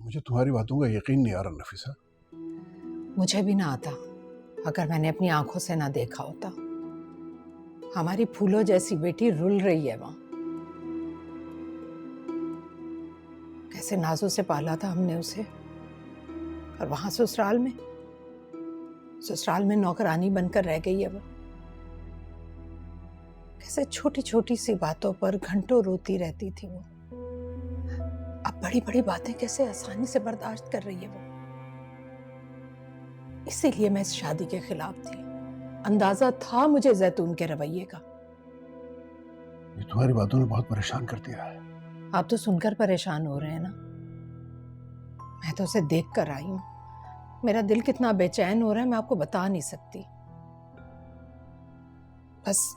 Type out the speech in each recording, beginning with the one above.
मुझे तुम्हारी बातों का यकीन नहीं आ रहा नफीसा। मुझे भी ना आता अगर मैंने अपनी आंखों से ना देखा होता। हमारी फूलों जैसी बेटी रुल रही है वहां। कैसे नाजों से पाला था हमने उसे, और वहां ससुराल में नौकरानी बनकर रह गई है वो। कैसे छोटी छोटी सी बातों पर घंटों रोती रहती थी वो। अब बड़ी बड़ी बातें कैसे आसानी से बर्दाश्त कर रही है वो। इसीलिए मैं इस शादी के खिलाफ थी। अंदाजा था मुझे जैतून के रवैये का। ये तुम्हारी बातों ने बहुत परेशान कर दिया है। आप तो सुनकर परेशान हो रहे हैं ना। मैं तो उसे देख कर आई हूं। मेरा दिल कितना बेचैन हो रहा है मैं आपको बता नहीं सकती। बस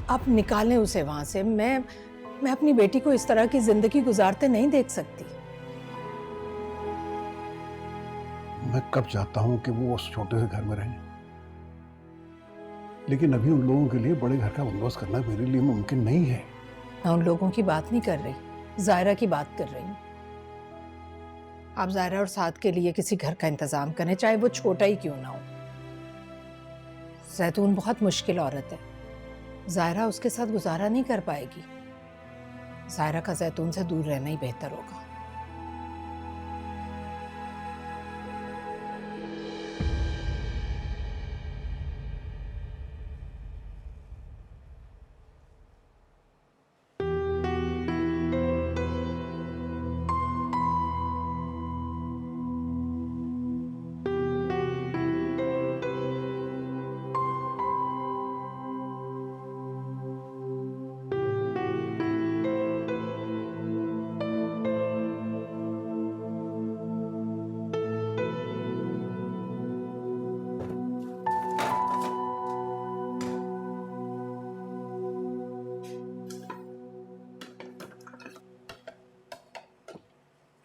आप निकालें उसे वहां से। मैं अपनी बेटी को इस तरह की जिंदगी गुजारते नहीं देख सकती। मैं कब चाहता हूं कि वो उस छोटे से घर में रहें, लेकिन अभी उन लोगों के लिए बड़े घर का बंदोबस्त करना मेरे लिए मुमकिन नहीं है। मैं उन लोगों की बात नहीं कर रही, जायरा की बात कर रही हूँ। आप जायरा और साथ के लिए किसी घर का इंतजाम करें, चाहे वो छोटा ही क्यों ना हो। जैतून बहुत मुश्किल औरत है। जायरा उसके साथ गुजारा नहीं कर पाएगी। जायरा का जैतून से दूर रहना ही बेहतर होगा।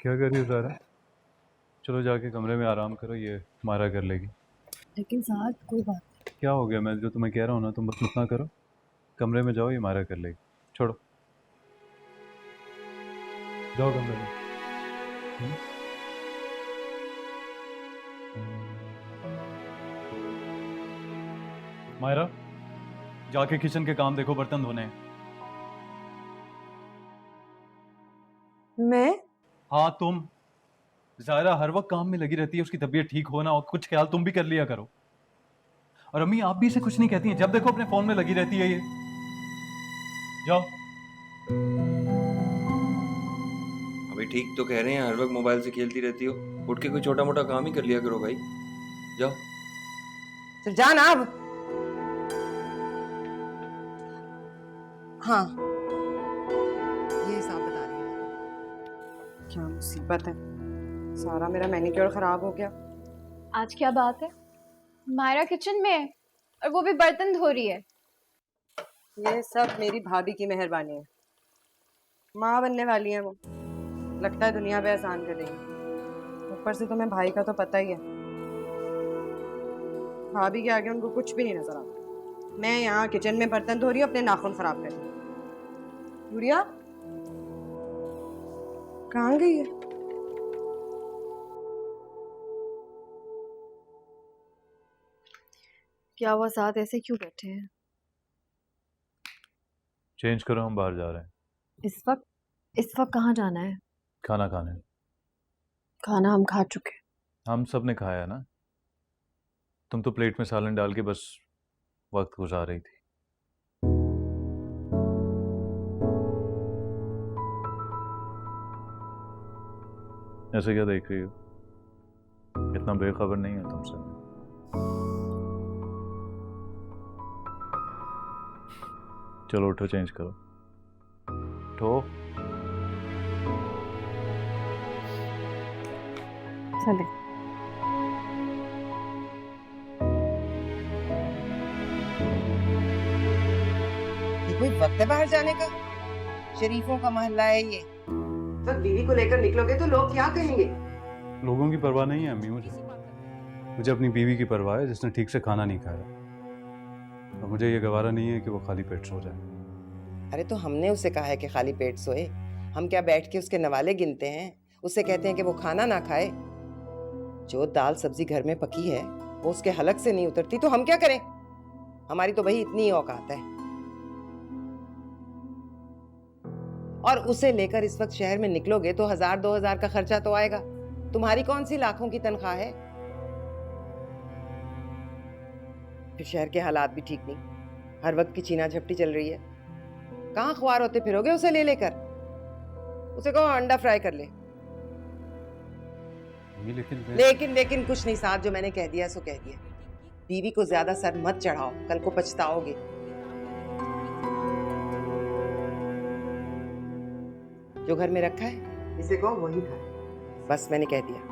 क्या कर रही हो ज़ारा? चलो जाके कमरे में आराम करो, ये मारा कर लेगी। लेकिन साहब कोई बात नहीं। क्या हो गया? मैं जो तुम्हें कह रहा हूँ ना, तुम बस उतना करो, कमरे में जाओ, ये मारा कर लेगी। छोड़ो, जाओ कमरे में। मायरा, जाके किचन के काम देखो, बर्तन धोने हैं। मैं हाँ तुम। ज़ायरा हर वक्त काम में लगी रहती है, उसकी तबीयत ठीक हो ना हो, कुछ ख्याल तुम भी कर लिया करो। और अम्मी आप भी इसे कुछ नहीं कहती हैं, जब देखो अपने फोन में लगी रहती है ये। जाओ। अभी ठीक तो कह रहे हैं, हर वक्त मोबाइल से खेलती रहती हो। उठ के कोई छोटा मोटा काम ही कर लिया करो भाई। जाओ। चल जा ना अब। हाँ, ये हिसाब बता रही हूँ। क्या मुसीबत है, सारा मेरा मैनिक्योर खराब हो गया। आज क्या बात है? मायरा किचन में है और वो भी बर्तन धो रही है। ये सब मेरी भाभी की मेहरबानी है। माँ बनने वाली है वो, लगता है दुनिया पे एहसान कर रही है। ऊपर से तुम्हें भाई का तो पता ही है, भाभी के आगे उनको कुछ भी नहीं नजर आता। मैं यहाँ किचन में बर्तन धो रही हूँ, अपने नाखून खराब कर रही हूँ। गुड़िया कहाँ गई है? क्या हुआ, साथ ऐसे क्यों बैठे हैं? चेंज करो, हम बाहर जा रहे हैं। इस वक्त कहाँ जाना है? खाना खाने। खाना हम खा चुके हैं। हम सब ने खाया है ना। तुम तो प्लेट में सालन डाल के बस वक्त गुजार रही थी। ऐसे क्या देख रही हो? इतना बेखबर नहीं है तुमसे। चलो उठो, चेंज करो, उठो। चले। ये कोई वक्त है बाहर जाने का? शरीफों का मोहल्ला है ये। तो बीवी को लेकर निकलोगे तो लोग क्या कहेंगे? लोगों की परवाह नहीं है अम्मी मुझे अपनी बीवी की परवाह है, जिसने ठीक से खाना नहीं खाया। और मुझे ये गवारा नहीं है कि वो खाली पेट सो जाए। अरे तो हमने उसे कहा है कि खाली पेट सोए? हम क्या बैठ के उसके नवाले गिनते हैं? उसे कहते हैं कि वो खाना ना खाए। जो दाल सब्जी घर में पकी है वो उसके हलक से नहीं उतरती तो हम क्या करें? हमारी तो भाई इतनी ही औकात है। और उसे लेकर इस वक्त शहर में निकलोगे तो 1000-2000 का खर्चा तो आएगा। तुम्हारी कौन सी लाखों की तनख्वाह है? फिर शहर के हालात भी ठीक नहीं, हर वक्त की छीना झपटी चल रही है। कहाँ ख्वार होते फिरोगे उसे ले लेकर? उसे कहो अंडा फ्राई कर ले। ये लेकिन कुछ नहीं साहब, जो मैंने कह दिया सो कह दिया। बीवी को ज्यादा सर मत चढ़ाओ, कल को पछताओगे। जो घर में रखा है इसे कहो वही खाए। बस मैंने कह दिया।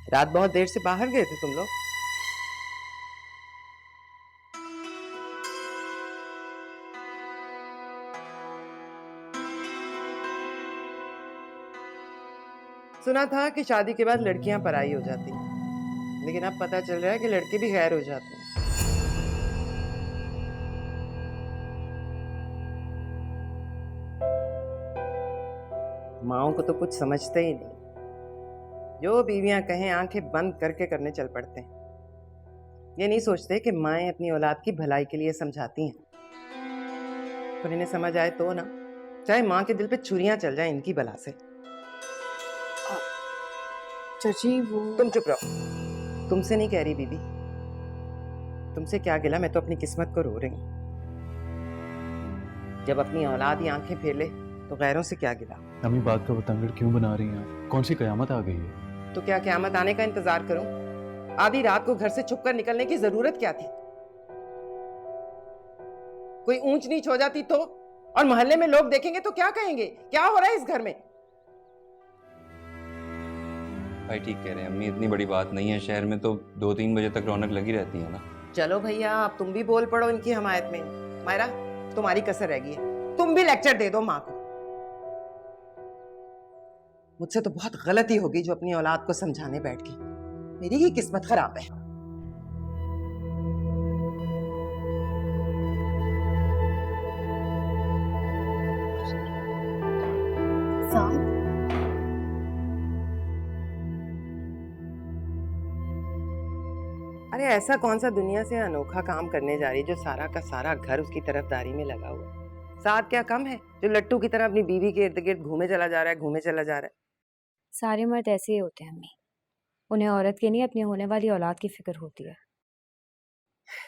रात बहुत देर से बाहर गए थे तुम लोग? सुना था कि शादी के बाद लड़कियां पराई हो जाती हैं, लेकिन अब पता चल रहा है कि लड़के भी गैर हो जाते हैं। माओं को तो कुछ समझते ही नहीं, जो बीवियां कहें आंखें बंद करके करने चल पड़ते हैं। ये नहीं सोचते कि माएं अपनी औलाद की भलाई के लिए समझाती हैं, पर इन्हें समझ आए तो ना, चाहे माँ के दिल पे छुरियां चल जाएं इनकी बला से। चाची वो तुम चुप रहो, तुमसे नहीं कह रही बीबी, तुमसे क्या गिला, मैं तो अपनी किस्मत को रो रही हूँ। जब अपनी औलाद ही आंखें फेर ले तो गैरों से क्या गिला। अम्मी बात का बतंगड़ क्यों बना रही हैं? कौन सी कयामत आ गई है? तो क्या क़यामत आने का इंतजार करूं? आधी रात को घर से छुप कर निकलने की जरूरत क्या थी? कोई ऊंच नीच हो जाती तो, और मोहल्ले में लोग देखेंगे तो क्या कहेंगे? क्या हो रहा है इस घर में? भाई ठीक कह रहे हैं अम्मी, इतनी बड़ी बात नहीं है। शहर में तो 2-3 बजे तक रौनक लगी रहती है ना। चलो भैया, अब तुम भी बोल पड़ो इनकी हमायत में। मायरा, तुम्हारी कसर रह गई है, तुम भी लेक्चर दे दो माँ को। मुझसे तो बहुत गलती होगी जो अपनी औलाद को समझाने बैठ गई। मेरी ही किस्मत खराब है। अरे ऐसा कौन सा दुनिया से अनोखा काम करने जा रही है जो सारा का सारा घर उसकी तरफदारी में लगा हुआ है? साथ क्या कम है जो लट्टू की तरह अपनी बीवी के इर्द गिर्द घूमे चला जा रहा है, घूमे चला जा रहा है। सारे मर्द ऐसे ही होते हैं अम्मी, उन्हें औरत की नहीं अपनी होने वाली औलाद की फिक्र होती है।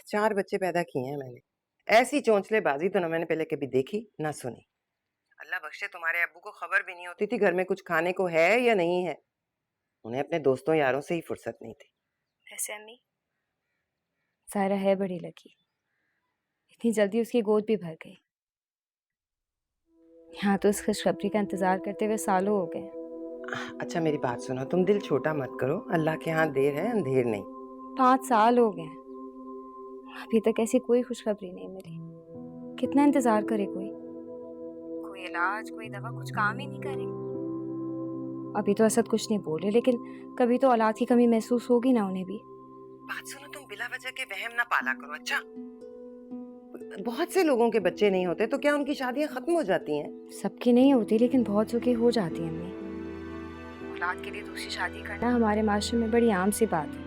4 बच्चे पैदा किए हैं मैंने। ऐसी चोंचलेबाजी तो ना मैंने पहले कभी देखी ना सुनी। अल्लाह बख्शे तुम्हारे अब्बू को खबर भी नहीं होती थी घर में कुछ खाने को है या नहीं है। उन्हें अपने दोस्तों यारों से ही फुर्सत नहीं थी। वैसे अम्मी, सारा है बड़ी लकी, इतनी जल्दी उसकी गोद भी भर गई। यहाँ तो इस खुशखबरी का इंतजार करते हुए सालों हो गए। अच्छा मेरी बात सुनो, तुम दिल छोटा मत करो, अल्लाह के यहाँ देर है अंधेर नहीं। 5 साल हो गए, अभी तक ऐसी कोई खुशखबरी नहीं मिली। कितना इंतजार करे कोई इलाज कोई दवा कुछ काम ही नहीं करे। अभी तो असद कुछ नहीं बोले, लेकिन कभी तो औलाद की कमी महसूस होगी ना उन्हें भी। बात सुनो, तुम बिला वजह के वहम ना पाला करो। अच्छा, बहुत से लोगों के बच्चे नहीं होते तो क्या उनकी शादियां खत्म हो जाती हैं? सबकी नहीं होती, लेकिन बहुत सौ की हो जाती है अम्मी। औलाद के लिए दूसरी शादी करना हमारे माशरे में बड़ी आम सी बात है।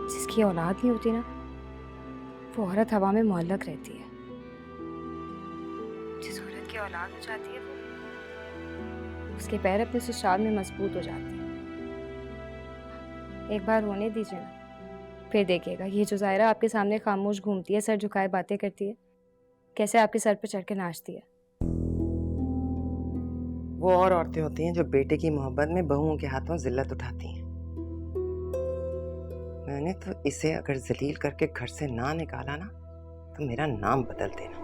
जिसकी औलाद नहीं होती ना, वो औरत हवा में मुअल्लक रहती है। जिस औरत की औलाद हो जाती है, वो उसके पैर अपने ससुराल में मजबूत हो जाते हैं। एक बार होने दीजिए ना, फिर देखिएगा ये जो ज़ायरा आपके सामने खामोश घूमती है, सर झुकाए बातें करती है, कैसे आपके सर पर चढ़ के नाचती है। वो और औरतें होती हैं जो बेटे की मोहब्बत में बहुओं के हाथों जिल्लत उठाती हैं। मैंने तो इसे अगर जलील करके घर से ना निकाला ना, तो मेरा नाम बदल देना।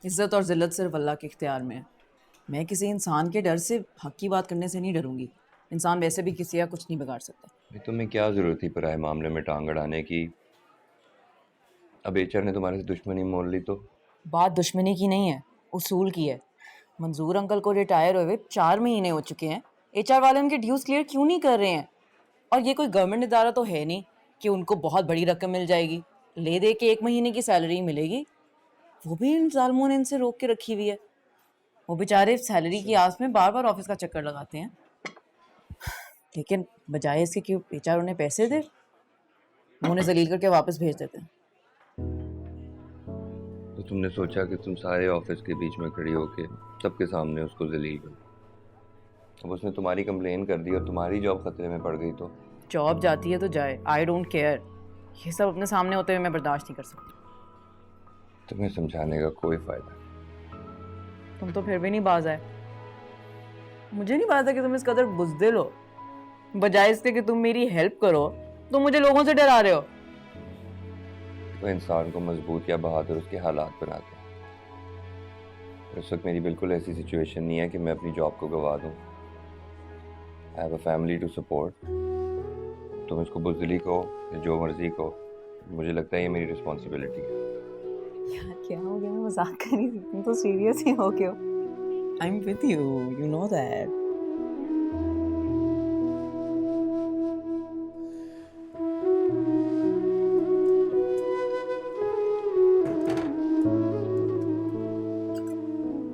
इज्जत और जिल्लत सिर्फ अल्लाह के इख्तियार में है। मैं किसी इंसान के डर से हक की बात करने से नहीं डरूंगी। इंसान वैसे भी किसी का कुछ नहीं बिगाड़ सकता। तुम्हें क्या ज़रूरत थी पराए मामले में टांग अड़ाने की? अब एचआर ने तुम्हारे से दुश्मनी मोल ली तो? बात दुश्मनी की नहीं है, उसूल की है। मंजूर अंकल को रिटायर हुए 4 महीने हो चुके हैं। एचआर वाले उनके ड्यूज क्लियर क्यों नहीं कर रहे हैं? और ये कोई गवर्नमेंट इदारा तो है नहीं कि उनको बहुत बड़ी रकम मिल जाएगी, ले दे के 1 महीने की सैलरी मिलेगी। वो भी इन जालमों ने इनसे रोक के रखी हुई है। वो बेचारे सैलरी की आस में बार बार ऑफिस का चक्कर लगाते हैं, लेकिन बजाय इसके कि एचआर उन्हें पैसे दे, वो उन्हें जलील करके वापस भेज देते हैं। तो तुमने सोचा कि तुम सारे ऑफिस के बीच में खड़ी होके सबके सामने उसको जलील कर, अब उसने तुम्हारी कंप्लेन कर दी और तुम्हारी जॉब खतरे में पड़ गई तो? जॉब जाती है तो जाए, आई डोंट केयर। ये सब अपने सामने होते हुए मैं बर्दाश्त नहीं कर सकती। तुम्हें समझाने का कोई फायदा नहीं। तुम तो फिर भी नहीं बाज आए। मुझे नहीं पता था कि तुम इस कदर बुज़दिल हो। बजाय इसके कि तुम मेरी हेल्प करो, तुम मुझे लोगों से डरा रहे हो। तो इंसान को मजबूत या बहादुर उसके हालात बनाते हैं। इस वक्त मेरी बिल्कुल ऐसी सिचुएशन नहीं है कि मैं अपनी जॉब को गवा दूं। I have a family to support. तुम इसको बुज़दिली कहो या जो मर्जी कहो, मुझे लगता है ये मेरी रिस्पॉन्सिबिलिटी है। यार क्या हो गया, मैं मजाक कर रही थी, तुम तो सीरियस ही हो क्यों? I am with you, you know that.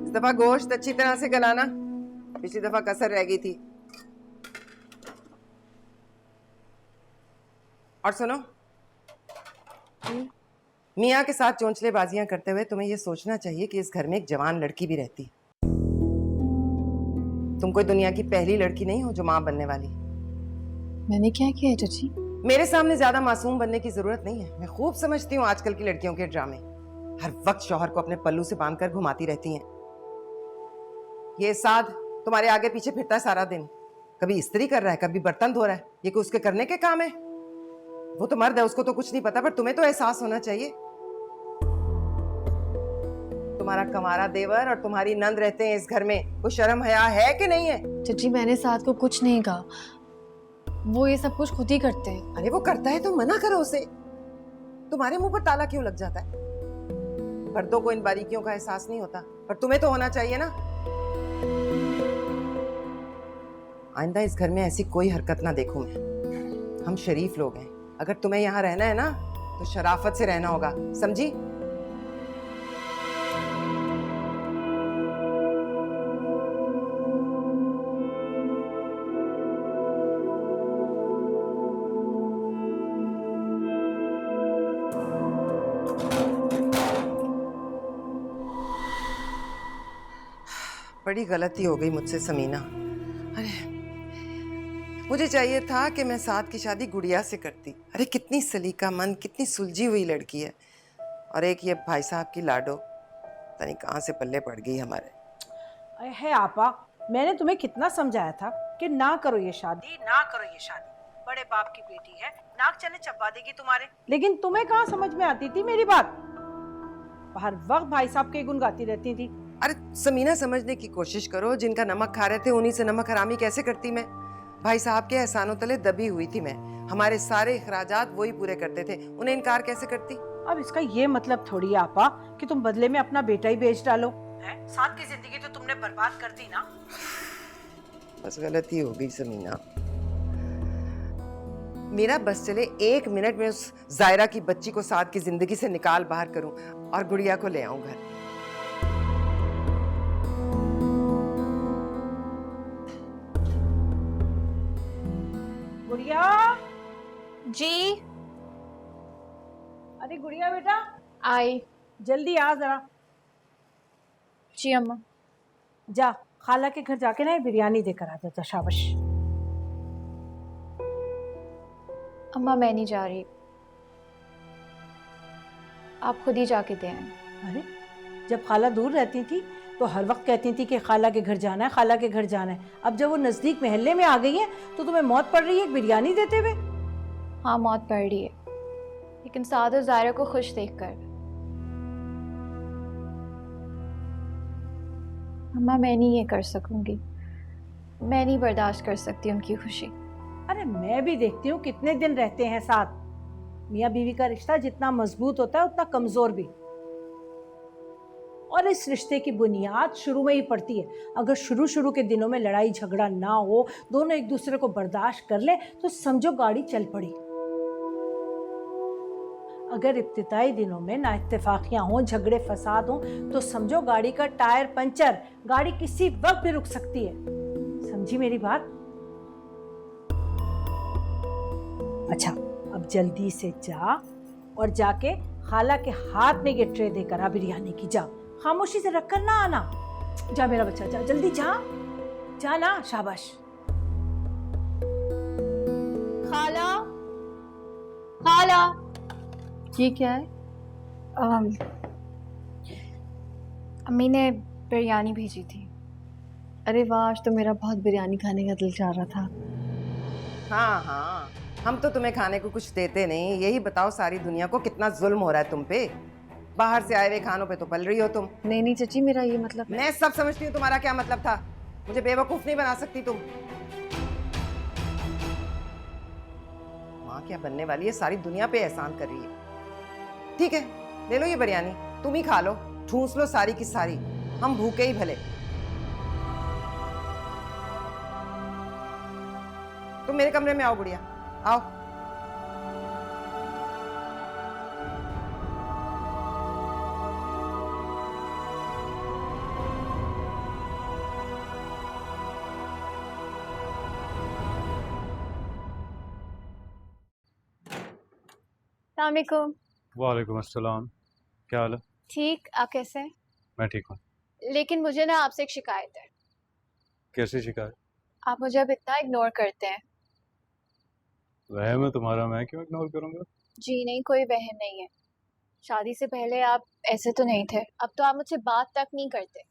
इस दफा गोश्त अच्छी तरह से गलाना, पिछली दफा कसर रह गई थी। और सुनो, मियाँ के साथ चोंचलेबाजियां करते हुए तुम्हें यह सोचना चाहिए कि इस घर में एक जवान लड़की भी रहती है। तुम कोई दुनिया की पहली लड़की नहीं हो जो माँ बनने वाली। मैंने क्या किया है चाची? मेरे सामने ज्यादा मासूम बनने की जरूरत नहीं है। मैं खूब समझती हूँ आजकल की लड़कियों के ड्रामे। हर वक्त शौहर को अपने पल्लू से बांधकर घुमाती रहती हैं। ये साध तुम्हारे आगे पीछे फिरता है सारा दिन, कभी इस्त्री कर रहा है, कभी बर्तन धो रहा है। ये कोई उसके करने के काम है? वो तो मर्द है, उसको तो कुछ नहीं पता, पर तुम्हें तो एहसास होना चाहिए। तुम्हारा कमारा देवर और तुम्हारी नंद रहते हैं इस घर में, कोई शर्म हया है कि नहीं है? चाची मैंने साथ को कुछ नहीं कहा, वो ये सब कुछ खुद ही करते हैं। अरे वो करता है तो मना करो उसे। तुम्हारे मुंह पर ताला क्यों लग जाता है? मर्दों को इन बारीकियों का एहसास नहीं होता, पर तुम्हें तो होना चाहिए ना। आइंदा इस घर में ऐसी कोई हरकत ना देखूं मैं। हम शरीफ लोग हैं, अगर तुम्हें यहाँ रहना है ना तो शराफत से रहना होगा, समझी? बड़ी गलती हो गई मुझसे समीना। अरे मुझे चाहिए था कि मैं साथ की शादी गुड़िया से करती। अरे कितनी सलीकामंद, कितनी सुलझी हुई लड़की है। और एक ये भाई साहब की लाडो, पता नहीं कहाँ से पल्ले पड़ गई हमारे। अरे है आपा, मैंने तुम्हें कितना समझाया था कि ना करो ये शादी, ना करो ये शादी। बड़े बाप की बेटी है, नाक चने चबा देगी तुम्हारे। लेकिन तुम्हें कहाँ समझ में आती थी मेरी बात। हर वक्त भाई साहब के गुण गाती रहती थी। अरे समीना समझने की कोशिश करो, जिनका नमक खा रहे थे उन्हीं से नमक हरामी कैसे करती मैं। भाई साहब के एहसानों तले दबी हुई थी मैं। हमारे सारे अखराजात वही पूरे करते थे, उन्हें इनकार कैसे करती। अब इसका ये मतलब थोड़ी आपा कि तुम बदले में अपना बेटा ही बेच डालो है? साथ की जिंदगी तो तुमने बर्बाद कर दी ना। बस गलती हो गई समीना। मेरा बस चले 1 मिनट में उस जायरा की बच्ची को साथ की जिंदगी से निकाल बाहर करूं और गुड़िया को ले आऊं घर। गुड़िया जी। अरे गुड़िया बेटा आई। जल्दी आ जरा। जी अम्मा। जा खाला के घर जाके ना बिरयानी देकर आ जा। शाबाश। अम्मा मैं नहीं जा रही, आप खुद ही जाके दे आए। अरे जब खाला दूर रहती थी तो हर वक्त कहती थी कि खाला के घर जाना है, खाला के घर जाना है। अब जब वो नजदीक मोहल्ले में आ गई है तो तुम्हें मौत पड़ रही है बिरयानी देते हुए। हाँ मौत पड़ रही है, लेकिन साद और ज़ायरा को खुश देखकर। अम्मा मैं नहीं ये कर सकूंगी, मैं नहीं बर्दाश्त कर सकती उनकी खुशी। अरे मैं भी देखती हूँ कितने दिन रहते हैं साथ। मियाँ बीवी का रिश्ता जितना मजबूत होता है उतना कमजोर भी। और इस रिश्ते की बुनियाद शुरू में ही पड़ती है। अगर शुरू के दिनों में लड़ाई झगड़ा ना हो, दोनों एक दूसरे को बर्दाश्त कर ले तो समझो गाड़ी चल पड़ी। अगर इब्तिदाई दिनों में ना इत्तेफाकियां हों, झगड़े फसाद हों, तो समझो गाड़ी का टायर पंचर, गाड़ी किसी वक्त भी रुक सकती है। समझी मेरी बात? अच्छा अब जल्दी से जा और जाके खाला के हाथ में ये ट्रे देकर आ बिरयानी की। जा, खामोशी से रखकर ना आना। जा मेरा बच्चा, जा जल्दी जा, जा ना। शाबाश। खाला, खाला। ये क्या है? अम्मी ने बिरयानी भेजी थी। अरे वाह, आज तो मेरा बहुत बिरयानी खाने का दिल चाह रहा था। हाँ हाँ, हम तो तुम्हें खाने को कुछ देते नहीं। यही बताओ सारी दुनिया को कितना जुल्म हो रहा है तुम पे। बाहर से आए हुए खानों पे तो पल रही हो तुम। नहीं चाची, मेरा ये मतलब। मैं सब समझती हूँ तुम्हारा क्या मतलब था। मुझे बेवकूफ नहीं बना सकती तुम। माँ क्या बनने वाली है, सारी दुनिया पे एहसान कर रही है। ठीक है ले लो ये बिरयानी, तुम ही खा लो, ठूंस लो सारी की सारी, हम भूखे ही भले। तुम मेरे कमरे में आओ गुड़िया, आओ। अस्सलामुअलैकुम। वालेकुम अस्सलाम। क्या हाल है? ठीक, आप कैसे हैं? मैं ठीक हूँ। लेकिन मुझे ना आपसे एक शिकायत है। कैसी शिकायत? आप मुझे अब इतना इग्नोर करते हैं। वहम है तुम्हारा, मैं क्यों इग्नोर करूँगा? जी नहीं, कोई वहम नहीं है। शादी से पहले आप ऐसे तो नहीं थे, अब तो आप मुझसे बात तक नहीं करते।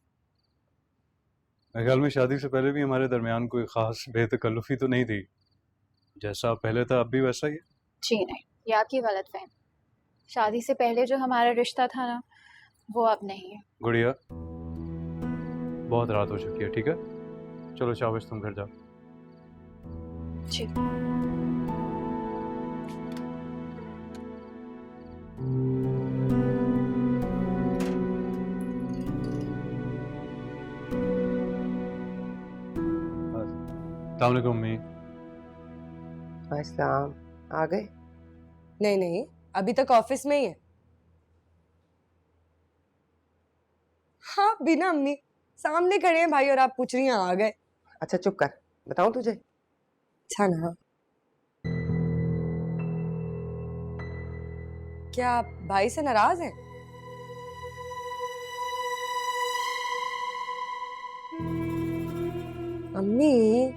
मेरे ख्याल में शादी से पहले भी हमारे दरमियान कोई ख़ास बेतकल्लुफ़ी तो नहीं थी। जैसा पहले था अब भी वैसा ही है। जी नहीं, ये आपकी गलतफहमी। शादी से पहले जो हमारा रिश्ता था ना, वो अब नहीं है। गुड़िया बहुत रात हो चुकी है, ठीक है चलो शाबाश, तुम घर जाओ। जी। अस्सलाम वालेकुम अम्मी। अस्सलाम। आ गए? नहीं नहीं, अभी तक ऑफिस में ही है। हाँ बिना अम्मी, सामने खड़े हैं भाई और आप पूछ रही हैं आ गए। अच्छा चुप कर, बताऊं तुझे? अच्छा ना, क्या आप भाई से नाराज हैं? अम्मी,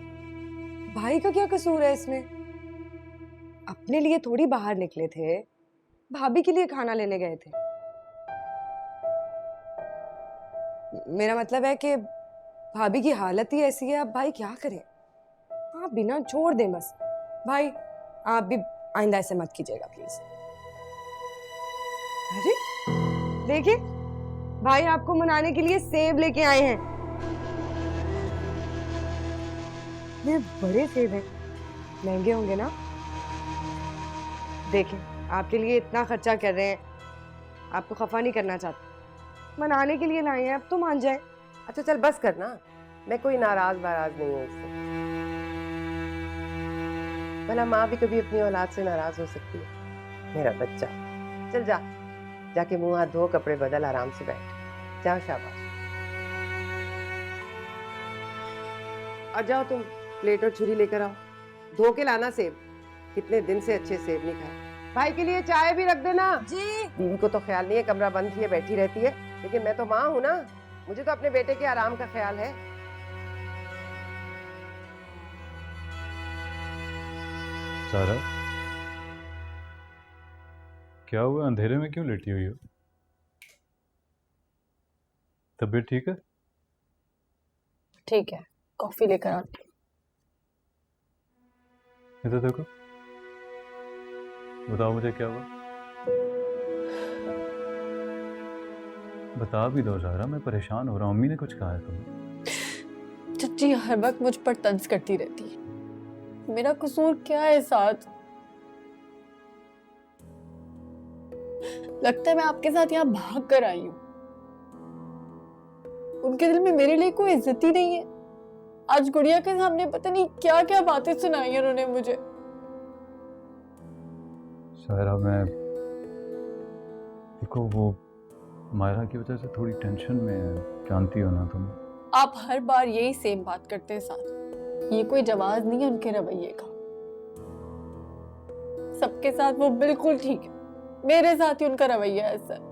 भाई का क्या कसूर है इसमें? अपने लिए थोड़ी बाहर निकले थे, भाभी के लिए खाना लेने गए थे। मेरा मतलब है कि भाभी की हालत ही ऐसी है, अब भाई क्या करे? आप बिना छोड़ दें बस। भाई आप भी आइंदा ऐसे मत कीजिएगा प्लीज। अरे देखिए, भाई आपको मनाने के लिए सेब लेके आए हैं। ये बड़े सेब हैं, महंगे होंगे ना? देखिए, आपके लिए इतना खर्चा कर रहे हैं, आपको खफा नहीं करना चाहते, मनाने के लिए लाए हैं, अब तो मान जाए। अच्छा चल बस कर ना, मैं कोई नाराज बाराज नहीं हूँ उससे। भला माँ भी कभी अपनी औलाद से नाराज हो सकती है? मेरा बच्चा, चल जा, जाके मुंह हाथ धो, कपड़े बदल, आराम से बैठ जाओ, शाबाश। और जाओ तुम प्लेट और छुरी लेकर आओ, धो के लाना सेब, कितने दिन से अच्छे सेब नहीं खाए। भाई के लिए चाय भी रख देना। जी। बीवी को तो ख्याल नहीं है, कमरा बंद किए बैठी रहती है, लेकिन मैं तो माँ हूं ना, मुझे तो अपने बेटे के आराम का ख्याल है। सारा, क्या हुआ? अंधेरे में क्यों लेटी हुई हो? तबीयत ठीक है? ठीक है, कॉफी लेकर आती हूँ। इधर देखो, बताओ मुझे क्या हुआ? बता भी दो सारा, मैं परेशान हो रहा हूँ। अम्मी ने कुछ कहा है तुम्हें? चच्ची हर वक्त मुझ पर तंज करती रहती है। मेरा कसूर क्या है साथ? लगता है मैं आपके साथ यहाँ भाग कर आई हूँ। उनके दिल में मेरे लिए कोई इज्जत ही नहीं है। आज गुड़िया के सामने पता नहीं क्या क्या बातें सुनाई है उन्होंने मुझे। सारा, मैं देखो, वो मायरा की वजह से थोड़ी टेंशन में है, जानती हो ना तुम। आप हर बार यही सेम बात करते हैं साथ। ये कोई जवाब नहीं है उनके रवैये का। सबके साथ वो बिल्कुल ठीक है, मेरे साथ ही उनका रवैया ऐसा है।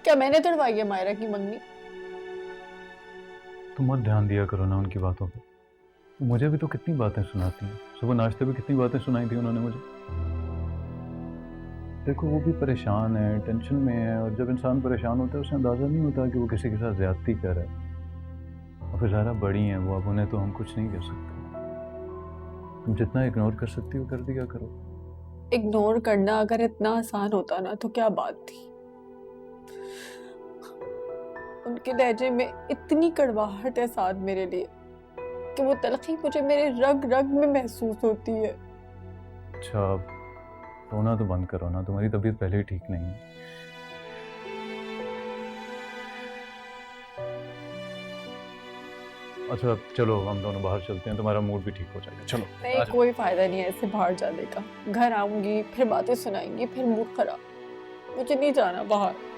क्या मैंने तड़वाई है मायरा की मंगनी? तुम मत ध्यान दिया करो ना उनकी बातों पे। मुझे भी तो कितनी बातें सुनाती हैं, सुबह नाश्ते पे कितनी बातें सुनाई थी उन्होंने मुझे। देखो, वो भी परेशान है, टेंशन में है, और जब इंसान परेशान होता है उसे अंदाज़ा नहीं होता कि वो किसी के साथ ज्यादती कर रहा है। और फिर ज़्यादा बड़ी हैं वो, अब उन्हें तो हम कुछ नहीं कर सकते। तुम जितना इग्नोर कर सकती हो कर दिया करो। इग्नोर करना अगर इतना आसान होता ना तो क्या बात थी। उनके लहजे में इतनी कड़वाहट है साथ मेरे लिए कि वो तलखी मुझे मेरे रग रग में महसूस होती है। अच्छा, रोना तो बंद करो ना, तुम्हारी तबीयत पहले ही ठीक नहीं है। अच्छा चलो, हम दोनों बाहर चलते हैं, तुम्हारा मूड भी ठीक हो जाएगा। चलो। नहीं, कोई फायदा नहीं है ऐसे बाहर जाने का। घर आऊंगी, फिर बातें सुनाएंगी, फिर मूड खराब। मुझे नहीं जाना बाहर।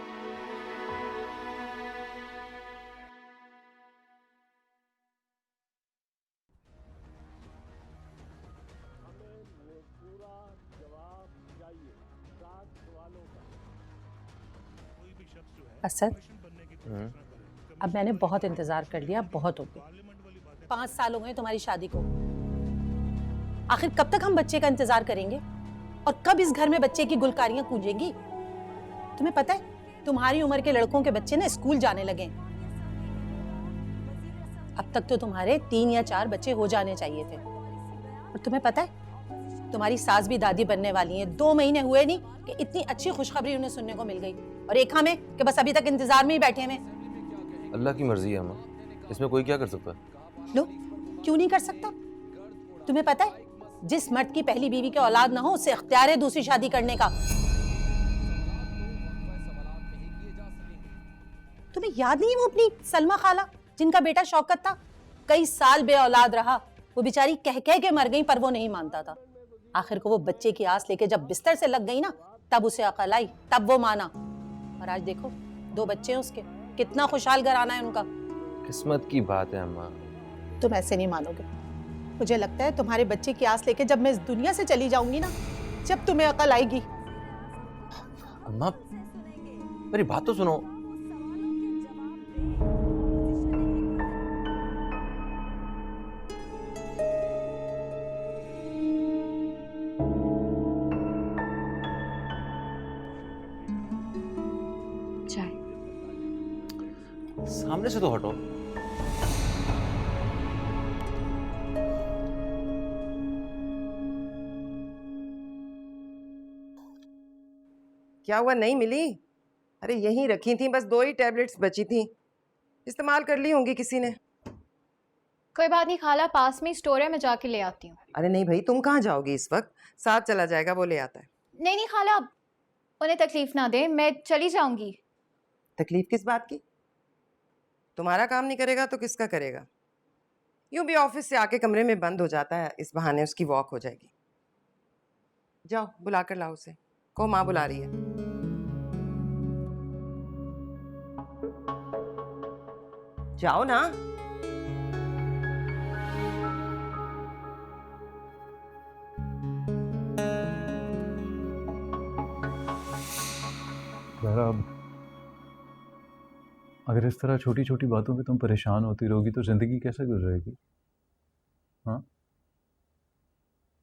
असद, अब मैंने बहुत इंतजार कर लिया, बहुत हो गया। 5 साल हो गए तुम्हारी शादी को। आखिर कब तक हम बच्चे का इंतजार करेंगे? और कब इस घर में बच्चे की गुलकारियां गूंजेंगी? तुम्हें पता है, तुम्हारी उम्र के लड़कों के बच्चे ना स्कूल जाने लगे। अब तक तो तुम्हारे 3 या 4 बच्चे हो जाने चाहिए थे। और तुम्हें पता है, तुम्हारी सास भी दादी बनने वाली हैं। 2 महीने हुए नहीं कि इतनी अच्छी खुशखबरी उन्हें सुनने को मिल गई, और एक हमें कि बस अभी तक इंतजार में ही बैठे हैं। अल्लाह की मर्जी है अम्मा, इसमें कोई क्या कर सकता है? लो, क्यों नहीं कर सकता? तुम्हें पता है, जिस मर्द की पहली बीवी के औलाद ना हो उसे इख्तियार है दूसरी शादी करने का। तुम्हें याद नहीं है वो अपनी सलमा खाला जिनका बेटा शौकत था? कई साल बे औलाद रहा, वो बेचारी कह कह के मर गई, पर वो नहीं मानता था। आखिर को वो बच्चे की आस लेके जब बिस्तर से लग गई ना, तब उसे अकल आई, तब वो माना। और आज देखो, 2 बच्चे हैं उसके, कितना खुशहाल घराना है उनका। किस्मत की बात है अम्मा। तुम ऐसे नहीं मानोगे। मुझे लगता है तुम्हारे बच्चे की आस लेके जब मैं इस दुनिया से चली जाऊंगी ना, जब तुम्हें अकल आएगी। अम्मा मेरी बात तो सुनो। सामने से तो हटो। क्या हुआ, नहीं मिली? अरे यहीं रखी थी, बस 2 ही टैबलेट्स बची थी, इस्तेमाल कर ली होंगी किसी ने। कोई बात नहीं खाला, पास में ही स्टोर है, मैं जाके ले आती हूँ। अरे नहीं भाई, तुम कहाँ जाओगी इस वक्त? साथ चला जाएगा, वो ले आता है। नहीं नहीं खाला, उन्हें तकलीफ ना दे, मैं चली जाऊंगी। तकलीफ किस बात की? तुम्हारा काम नहीं करेगा तो किसका करेगा? यूं भी ऑफिस से आके कमरे में बंद हो जाता है, इस बहाने उसकी वॉक हो जाएगी। जाओ बुला कर लाओ उसे, को माँ बुला रही है। जाओ ना। ज़ारा, अगर इस तरह छोटी छोटी बातों पे तुम परेशान होती रहोगी तो जिंदगी कैसे गुजरेगी? हाँ,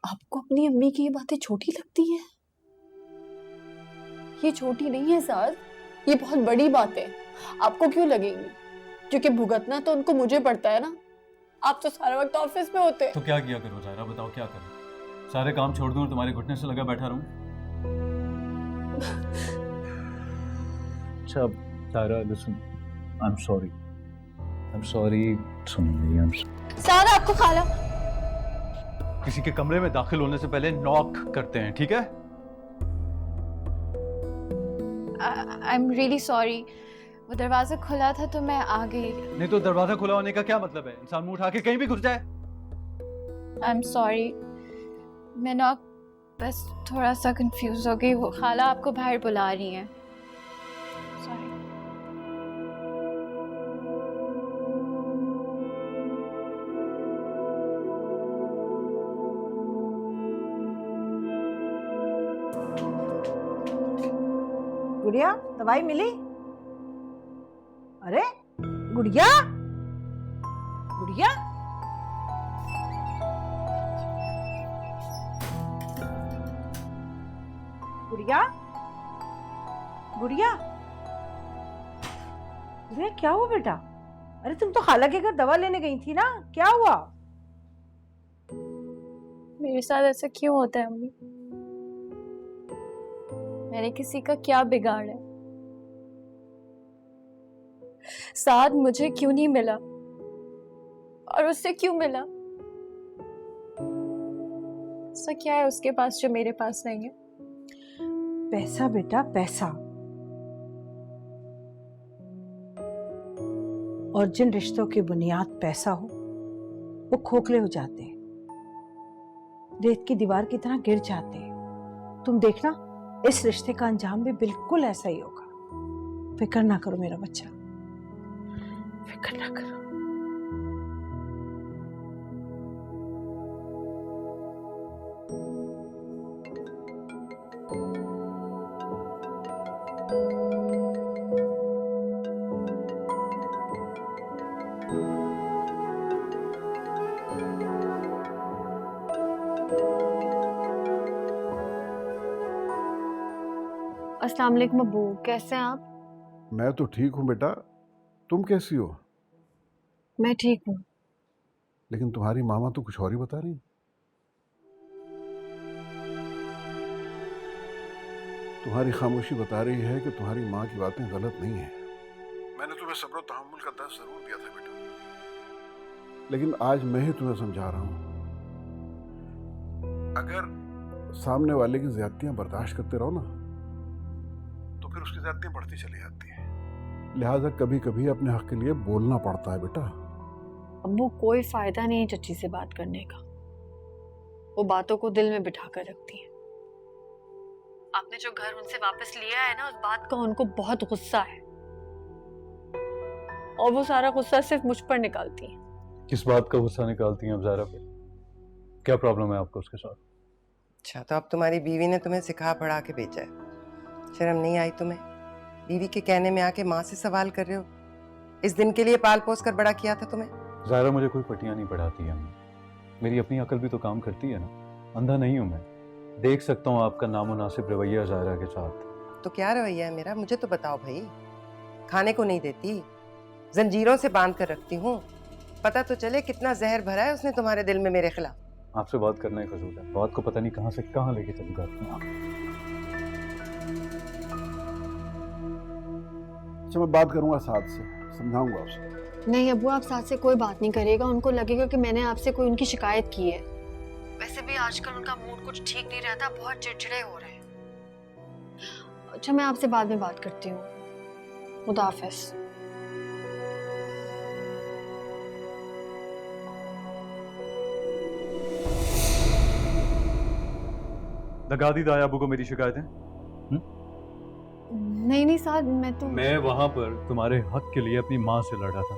आपको अपनी अम्मी की ये बातें छोटी लगती हैं? ये छोटी नहीं है साज, ये बहुत बड़ी बात है। आपको क्यों लगेगी? क्योंकि भुगतना तो उनको मुझे पड़ता है ना। आप तो सारा वक्त ऑफिस में होते हैं। तो क्या किया करो ज़ारा, बताओ क्या करूं? सारे काम छोड़ दूं और तुम्हारे घुटने से लगा बैठा रहूं? अच्छा Zara, listen, I am sorry, सुन मेरी, सारा आपको खाला। किसी के कमरे में दाखिल होने से पहले नॉक करते हैं, ठीक है? आई एम रियली सॉरी, वो दरवाजा खुला था तो मैं आ गई। नहीं तो दरवाजा खुला होने का क्या मतलब है? इंसान मुंह उठा के कहीं भी घुस जाए। आई एम सॉरी, मैं ना बस थोड़ा सा कंफ्यूज हो गई। वो खाला आपको बाहर बुला रही हैं। सॉरी। गुड़िया, दवाई मिली? अरे गुड़िया, गुड़िया, गुड़िया, गुड़िया, गुड़िया, क्या हुआ बेटा? अरे तुम तो खाला के घर दवा लेने गई थी ना, क्या हुआ? मेरे साथ ऐसा क्यों होता है अम्मी? मैंने किसी का क्या बिगाड़ा है? साथ मुझे क्यों नहीं मिला और उससे क्यों मिला? ऐसा क्या है उसके पास जो मेरे पास नहीं है? पैसा बेटा, पैसा। और जिन रिश्तों की बुनियाद पैसा हो वो खोखले हो जाते हैं, रेत की दीवार की तरह गिर जाते हैं। तुम देखना, इस रिश्ते का अंजाम भी बिल्कुल ऐसा ही होगा। फिक्र ना करो मेरा बच्चा, फिक्र ना करो। अस्सलाम वालेकुम अब्बू, कैसे हैं आप? मैं तो ठीक हूँ बेटा, तुम कैसी हो? मैं ठीक हूँ। लेकिन तुम्हारी मामा तो कुछ और ही बता रही। तुम्हारी खामोशी बता रही है कि तुम्हारी माँ की बातें गलत नहीं है। मैंने तुम्हें सब्र और तहम्मुल का दर्स जरूर दिया था बेटा, लेकिन आज मैं ही तुम्हें समझा रहा हूँ। अगर सामने वाले की ज्यादतियां बर्दाश्त करते रहो ना, तो फिर उसकी ज्यादतियां बढ़ती चली जाती हैं। लिहाजा कभी कभी अपने हक के लिए बोलना पड़ता है बेटा। अम्मू, कोई फायदा नहीं है चच्ची से बात करने का, वो बातों को दिल में बिठा कर रखती है। आपने जो घर उनसे वापस लिया है ना, उस बात का उनको बहुत गुस्सा है और वो सारा गुस्सा सिर्फ मुझ पर निकालती है। किस बात का गुस्सा निकालती हैं अब ज़ारा पे? क्या प्रॉब्लम है आपको उसके साथ? अच्छा, तो अब तुम्हारी बीवी ने तुम्हें सिखा पढ़ा के भेजा है, शर्म नहीं आई तुम्हें? बीवी के कहने में आके माँ से सवाल कर रहे हो। इस दिन के लिए पाल पोस कर बड़ा किया था तुम्हें। ज़ारा मुझे कोई पटियां नहीं पढ़ाती है, मेरी अपनी अकल भी तो काम करती है ना, अंधा नहीं हूँ मैं। देख सकता हूँ आपका नामुनासिब रवैया ज़ारा के साथ। तो क्या रवैया है मेरा, मुझे तो बताओ भाई। खाने को नहीं देती, जंजीरों से बांध कर रखती हूँ। पता तो चले कितना जहर भरा है उसने तुम्हारे दिल में मेरे खिलाफ। आपसे बात करना ही फजूल है। बात को पता नहीं कहाँ से कहाँ लेके चली जाती हैं आप। अच्छा, मैं बात करूंगा साथ से, समझाऊंगा उसे। नहीं अब्बू, आप साथ से कोई बात नहीं करेगा। उनको लगेगा कि मैंने आपसे कोई उनकी शिकायत की है। वैसे भी आजकल उनका मूड कुछ ठीक नहीं रहता, बहुत चिड़चिड़े हो रहे हैं। अच्छा, मैं आपसे बाद में बात करती हूँ। खुदा हाफिज। लगा दी दाया अबू को मेरी शिकायतें? नहीं नहीं साहब, मैं वहां पर तुम्हारे हक के लिए अपनी माँ से लड़ा था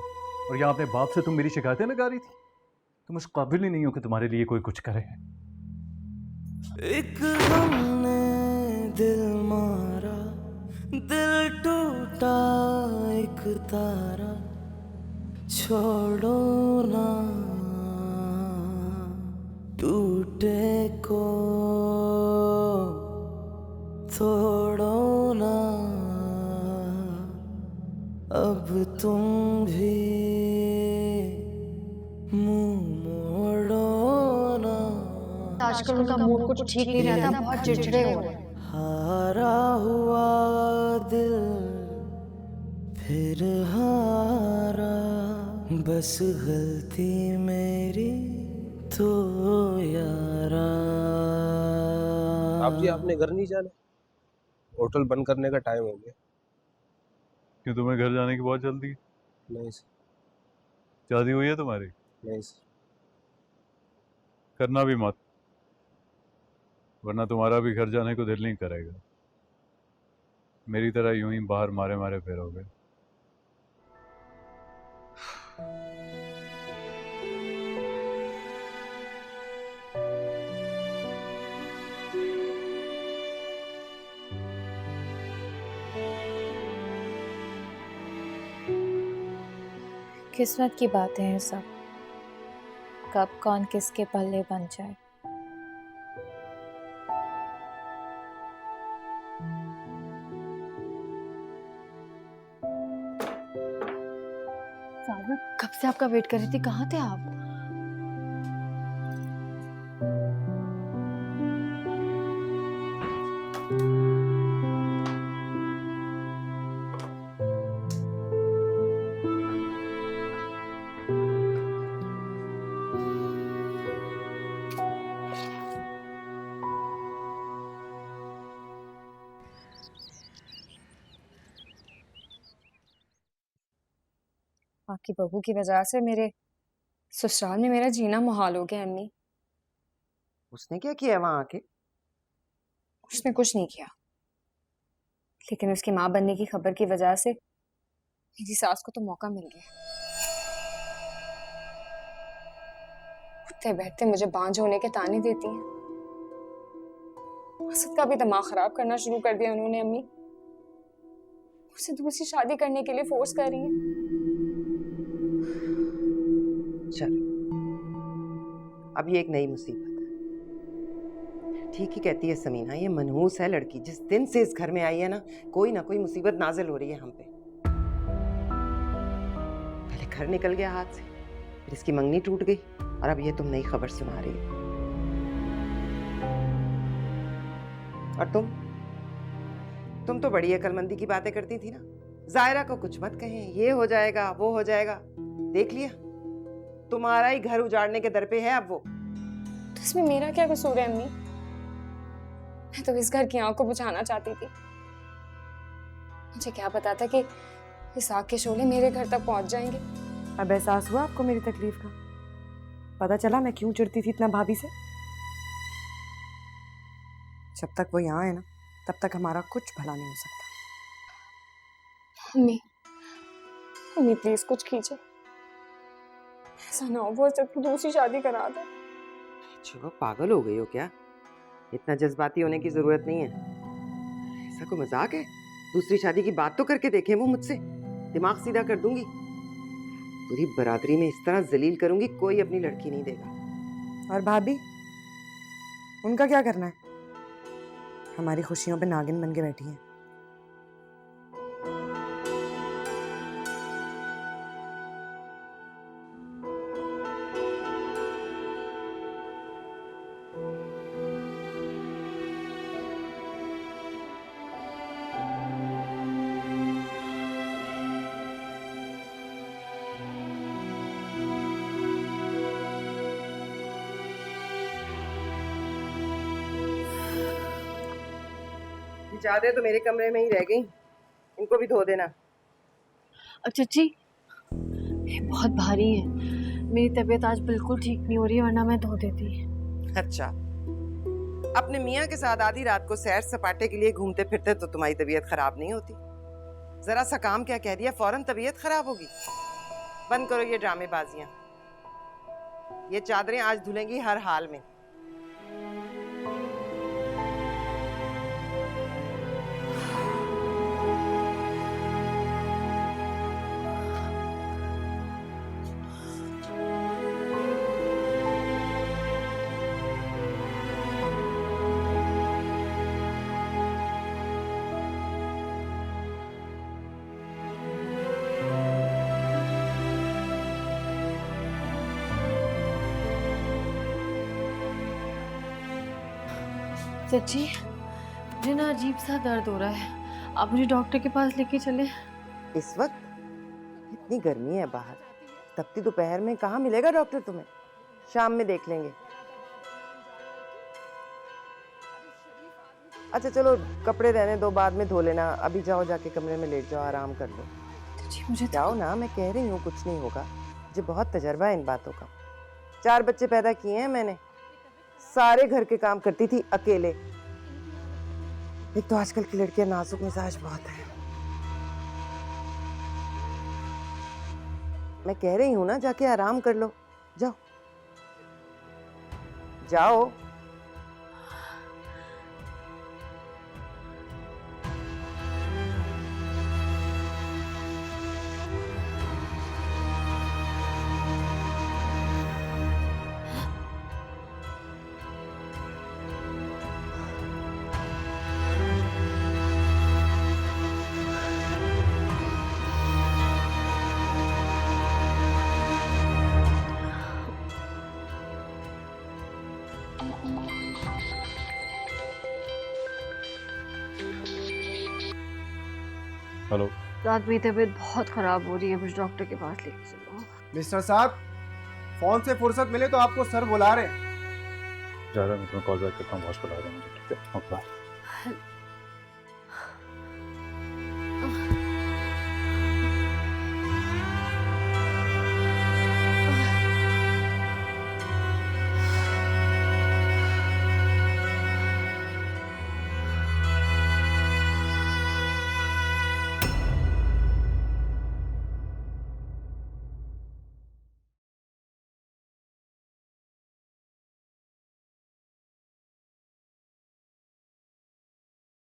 और यहाँ अपने बाप से तुम मेरी शिकायतें लगा रही थी। तुम उस काबिल ही नहीं हो कि तुम्हारे लिए कोई कुछ करे। एक हमने दिल मारा, दिल टूटा एक तारा, छोड़ो ना टूटे को, तोड़ो ना अब तुम भी, मुंह मोड़ो ना। आजकल उनका मूड कुछ ठीक नहीं रहता, बहुत चिड़चिड़े हो रहे हैं। हारा हुआ दिल फिर हारा, बस गलती मेरी तो यारा। आप जी आपने घर नहीं जाना? होटल बंद करने का टाइम हो गया। क्यों, तुम्हें घर जाने की बहुत जल्दी है? नहीं सर। शादी हुई है तुम्हारी? नहीं सर। करना भी मत, वरना तुम्हारा भी घर जाने को दिल नहीं करेगा। मेरी तरह यूं ही बाहर मारे मारे फिरोगे। किस्मत की बातें हैं सब, कब कौन किसके पल्ले बन जाए। कब से आपका वेट कर रही थी, कहाँ थे आप? आपकी बहू की वजह से मेरे ससुराल में मेरा जीना मुहाल हो गया। अम्मी, उसने क्या किया वहां आके? उसने कुछ नहीं किया, लेकिन उसकी माँ बनने की खबर की वजह से मेरी सास को तो मौका मिल गया। उठते बैठते मुझे बांझ होने के ताने देती हैं। असद का भी दिमाग खराब करना शुरू कर दिया उन्होंने। अम्मी, उसे दूसरी शादी करने के लिए फोर्स कर रही है। चल, अब ये एक नई मुसीबत है। ठीक ही कहती है समीना, ये मनहूस है लड़की। जिस दिन से इस घर में आई है ना कोई मुसीबत नाजिल हो रही है हम पे। पहले घर निकल गया हाथ से, फिर इसकी मंगनी टूट गई, और अब ये तुम नई खबर सुना रही हो। और तुम तो बड़ी अकलमंदी की बातें करती थी ना। जायरा को कुछ मत कहें, ये हो जाएगा वो हो जाएगा। देख लिया, तुम्हारा ही घर उजाड़ने के दर पे है अब वो। तो इसमें मेरा क्या कसूर है अम्मी? मैं तो इस घर की आंख को बुझाना चाहती थी। मुझे क्या पता था कि इस आग के शोले मेरे घर तक पहुंच जाएंगे। अब एहसास हुआ आपको मेरी तकलीफ का? पता चला मैं क्यों चिढ़ती थी इतना भाभी से? जब तक वो यहाँ है ना, तब तक हमारा कुछ भला नहीं हो सकता। अम्मी, अम्मी प्लीज कुछ कीजिए। ऐसा ना हो वो सबको दूसरी शादी करा दे। चलो, पागल हो गई हो क्या? इतना जज्बाती होने की जरूरत नहीं है। ऐसा कोई मजाक है? दूसरी शादी की बात तो करके देखे वो मुझसे। दिमाग सीधा कर दूंगी, पूरी बरादरी में इस तरह जलील करूंगी, कोई अपनी लड़की नहीं देगा। और भाभी, उनका क्या करना है? हमारी खुशियों पे नागिन बन के बैठी हैं। चादरें तो मेरे कमरे में ही रह गई, इनको भी धो देना। चाची ये बहुत भारी है, मेरी तबीयत आज बिल्कुल ठीक नहीं हो रही है, वरना मैं धो देती। अच्छा, अपने मियाँ के साथ आधी रात को सैर सपाटे के लिए घूमते फिरते तो तुम्हारी तबीयत खराब नहीं होती। जरा सा काम क्या कह दिया फौरन तबीयत खराब होगी। बंद करो ये ड्रामेबाजियां। ये चादरें आज धुलेंगी हर हाल में। चाची मुझे ना अजीब सा दर्द हो रहा है, आप मुझे डॉक्टर के पास लेके चले। इस वक्त इतनी गर्मी है बाहर, तपती दोपहर में कहाँ मिलेगा डॉक्टर तुम्हें? शाम में देख लेंगे। अच्छा चलो कपड़े रहने दो, बाद में धो लेना। अभी जाओ जाके कमरे में लेट जाओ, आराम कर लो। जी मुझे जाओ ना, मैं कह रही हूँ कुछ नहीं होगा। मुझे बहुत तजर्बा है इन बातों का। 4 बच्चे पैदा किए हैं मैंने, सारे घर के काम करती थी अकेले। एक तो आजकल की लड़कियां नाजुक मिजाज बहुत है। मैं कह रही हूँ ना, जाके आराम कर लो। जाओ जाओ। हेलो, रात मेरी तबीयत बहुत खराब हो रही है, मुझे डॉक्टर के पास लेके चलो। मिस्टर साहब, फोन से फुर्सत मिले तो आपको सर बुला रहे हैं। जा रहा हूँ, मैं तुम्हें कॉल बैक करता हूँ, हॉस्पिटल आ जाऊँ मुझे, ठीक है? Okay bye.